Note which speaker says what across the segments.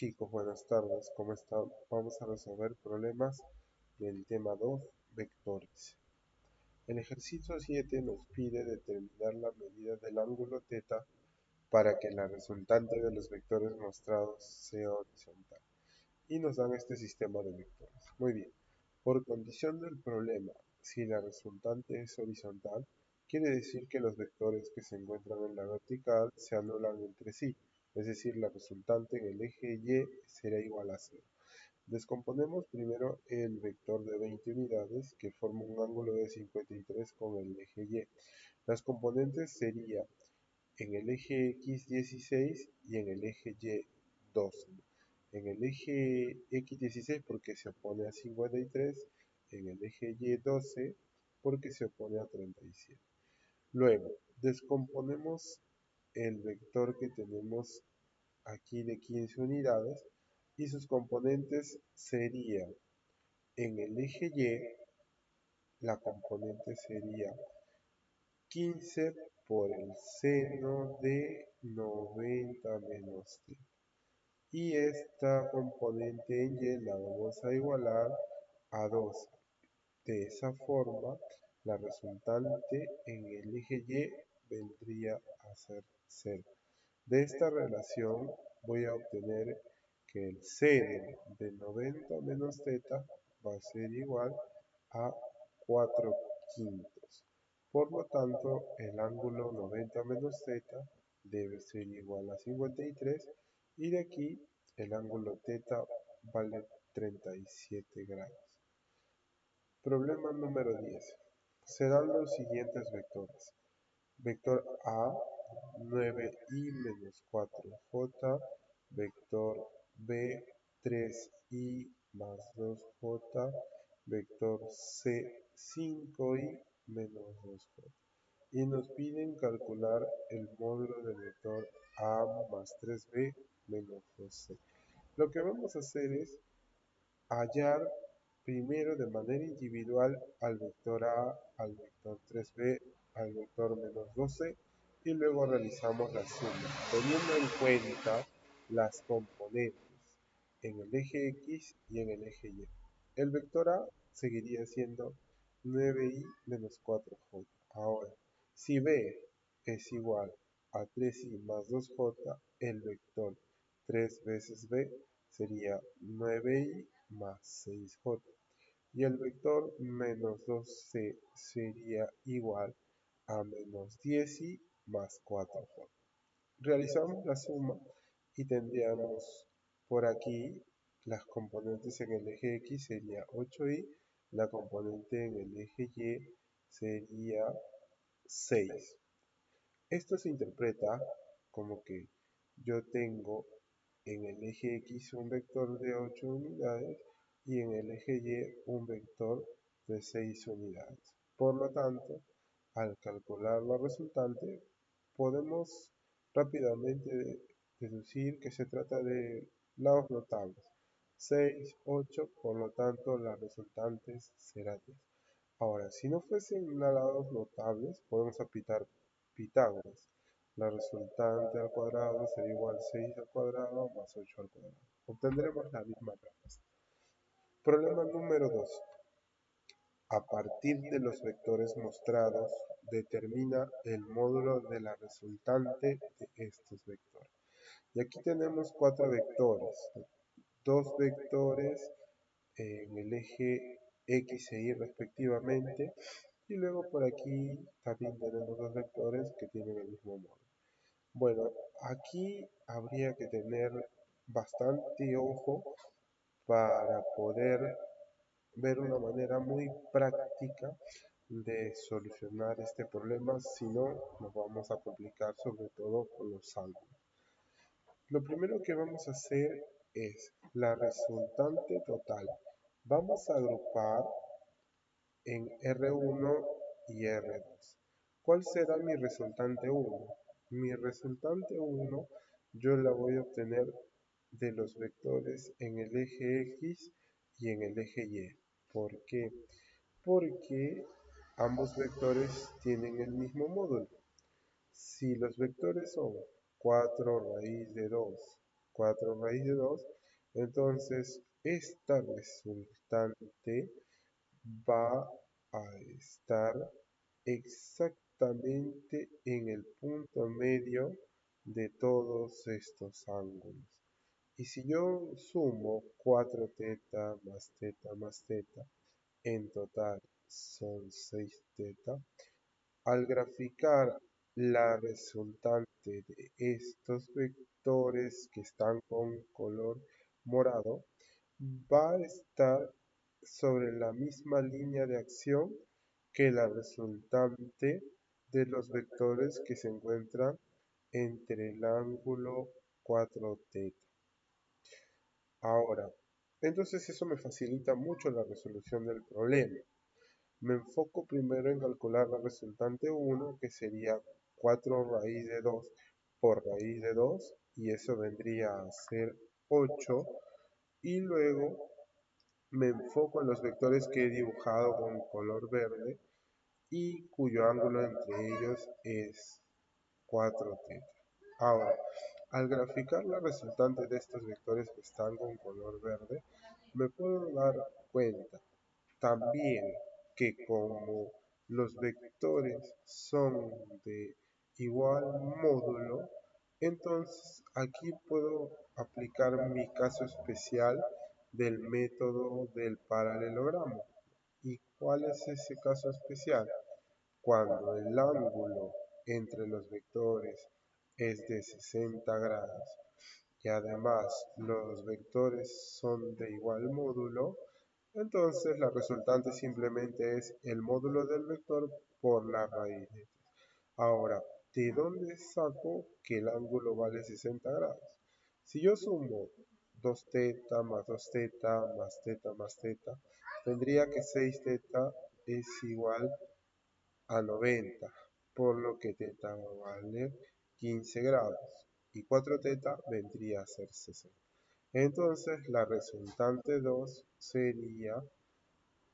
Speaker 1: Chicos, buenas tardes, ¿cómo están? Vamos a resolver problemas del tema 2, vectores. El ejercicio 7 nos pide determinar la medida del ángulo θ para que la resultante de los vectores mostrados sea horizontal. Y nos dan este sistema de vectores. Muy bien, por condición del problema, si la resultante es horizontal, quiere decir que los vectores que se encuentran en la vertical se anulan entre sí, es decir, la resultante en el eje Y será igual a 0. Descomponemos primero el vector de 20 unidades que forma un ángulo de 53 con el eje Y. Las componentes serían en el eje X 16 y en el eje Y 12. En el eje X 16 porque se opone a 53, en el eje Y 12 porque se opone a 37. Luego, descomponemos el vector que tenemos aquí de 15 unidades y sus componentes serían en el eje Y, la componente sería 15 por el seno de 90 menos t. Y esta componente en Y la vamos a igualar a 2. De esa forma, la resultante en el eje Y vendría a ser 0. De esta relación voy a obtener que el seno de 90 menos θ va a ser igual a 4 quintos. Por lo tanto, el ángulo 90 menos θ debe ser igual a 53 y de aquí el ángulo θ vale 37 grados. Problema número 10. Se dan los siguientes vectores. Vector A, 9i menos 4j, vector B, 3i más 2j, vector C, 5i menos 2j. Y nos piden calcular el módulo del vector A más 3b menos 2c. Lo que vamos a hacer es hallar primero de manera individual al vector A, al vector 3b, al vector menos 12 y luego realizamos la suma, teniendo en cuenta las componentes en el eje X y en el eje Y. El vector A seguiría siendo 9i menos 4j. Ahora, si B es igual a 3i más 2j, el vector 3 veces B sería 9i más 6j. Y el vector menos 2c sería igual a menos 10i más 4j. Realizamos la suma y tendríamos por aquí las componentes en el eje X sería 8i, la componente en el eje Y sería 6. Esto se interpreta como que yo tengo en el eje X un vector de 8 unidades y en el eje Y un vector de 6 unidades. Por lo tanto, al calcular la resultante, podemos rápidamente deducir que se trata de lados notables. 6, 8, por lo tanto las resultantes serán 10. Ahora, si no fuesen lados notables, podemos aplicar Pitágoras. La resultante al cuadrado será igual a 6 al cuadrado más 8 al cuadrado. Obtendremos la misma respuesta. Problema número 2. A partir de los vectores mostrados, determina el módulo de la resultante de estos vectores. Y aquí tenemos 4 vectores. 2 vectores en el eje X e Y respectivamente. Y luego por aquí también tenemos 2 vectores que tienen el mismo módulo. Bueno, aquí habría que tener bastante ojo para poder ver una manera muy práctica de solucionar este problema, si no nos vamos a complicar sobre todo con los ángulos. Lo primero que vamos a hacer es la resultante total. Vamos a agrupar en R1 y R2. ¿Cuál será mi resultante 1? Mi resultante 1 yo la voy a obtener de los vectores en el eje X y en el eje Y. ¿Por qué? Porque ambos vectores tienen el mismo módulo. Si los vectores son 4 raíz de 2 4 raíz de 2. Entonces, esta resultante va a estar exactamente en el punto medio de todos estos ángulos. Y si yo sumo 4 teta más teta más teta, en total son 6 teta, al graficar la resultante de estos vectores que están con color morado, va a estar sobre la misma línea de acción que la resultante de los vectores que se encuentran entre el ángulo 4θ. Ahora, entonces eso me facilita mucho la resolución del problema. Me enfoco primero en calcular la resultante 1, que sería 4 raíz de 2 por raíz de 2, y eso vendría a ser 8. Y luego me enfoco en los vectores que he dibujado con color verde y cuyo ángulo entre ellos es 4θ. Ahora, al graficar la resultante de estos vectores que están con color verde, me puedo dar cuenta también que como los vectores son de igual módulo, entonces aquí puedo aplicar mi caso especial del método del paralelogramo. ¿Y cuál es ese caso especial? Cuando el ángulo entre los vectores es de 60 grados y además los vectores son de igual módulo, entonces la resultante simplemente es el módulo del vector por la raíz de 3. Ahora, ¿de dónde saco que el ángulo vale 60 grados? Si yo sumo 2θ más 2θ más θ más θ, tendría que 6θ es igual a 90, por lo que θ va a valer 15 grados y 4θ vendría a ser 60. Entonces la resultante 2 sería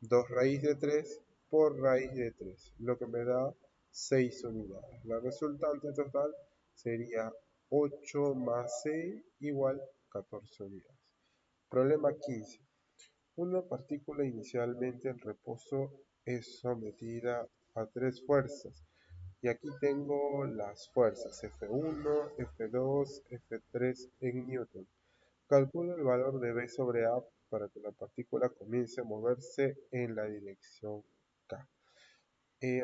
Speaker 1: 2 raíz de 3 por raíz de 3, lo que me da 6 unidades. La resultante total sería 8 más 6 igual 14 unidades. Problema 15. Una partícula inicialmente en reposo es sometida a tres fuerzas. Y aquí tengo las fuerzas F1, F2, F3 en Newton. Calculo el valor de B sobre A para que la partícula comience a moverse en la dirección K.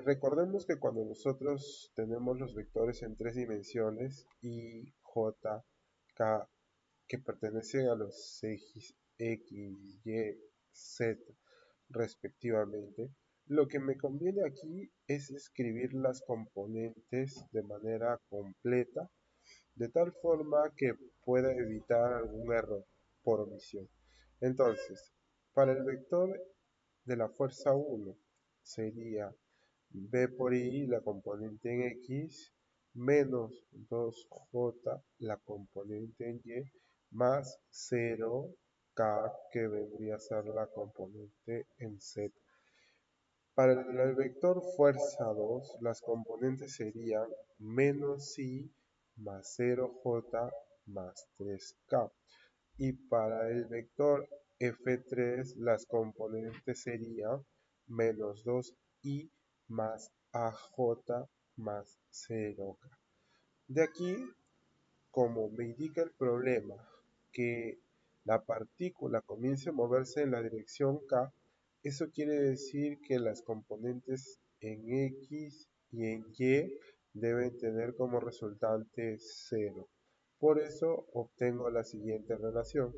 Speaker 1: Recordemos que cuando nosotros tenemos los vectores en tres dimensiones, I, J, K, que pertenecen a los ejes X, Y, Z respectivamente, lo que me conviene aquí es escribir las componentes de manera completa, de tal forma que pueda evitar algún error por omisión. Entonces, para el vector de la fuerza 1 sería B por I, la componente en X, menos 2J, la componente en Y, más 0K, que vendría a ser la componente en Z. Para el vector fuerza 2, las componentes serían menos I más 0J más 3K. Y para el vector F3, las componentes serían menos 2I más AJ más 0K. De aquí, como me indica el problema que la partícula comience a moverse en la dirección K, eso quiere decir que las componentes en X y en Y deben tener como resultante 0. Por eso obtengo la siguiente relación.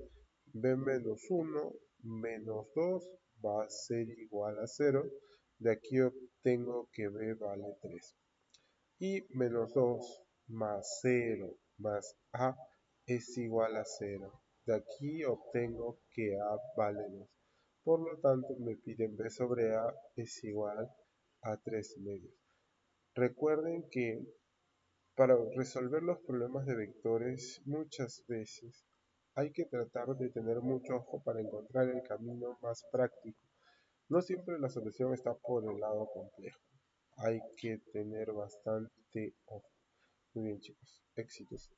Speaker 1: B menos 1 menos 2 va a ser igual a 0. De aquí obtengo que B vale 3. Y menos 2 más 0 más A es igual a 0. De aquí obtengo que A vale 2. Por lo tanto, me piden B sobre A es igual a 3 medios. Recuerden que para resolver los problemas de vectores muchas veces hay que tratar de tener mucho ojo para encontrar el camino más práctico. No siempre la solución está por el lado complejo. Hay que tener bastante ojo. Muy bien, chicos, éxitos.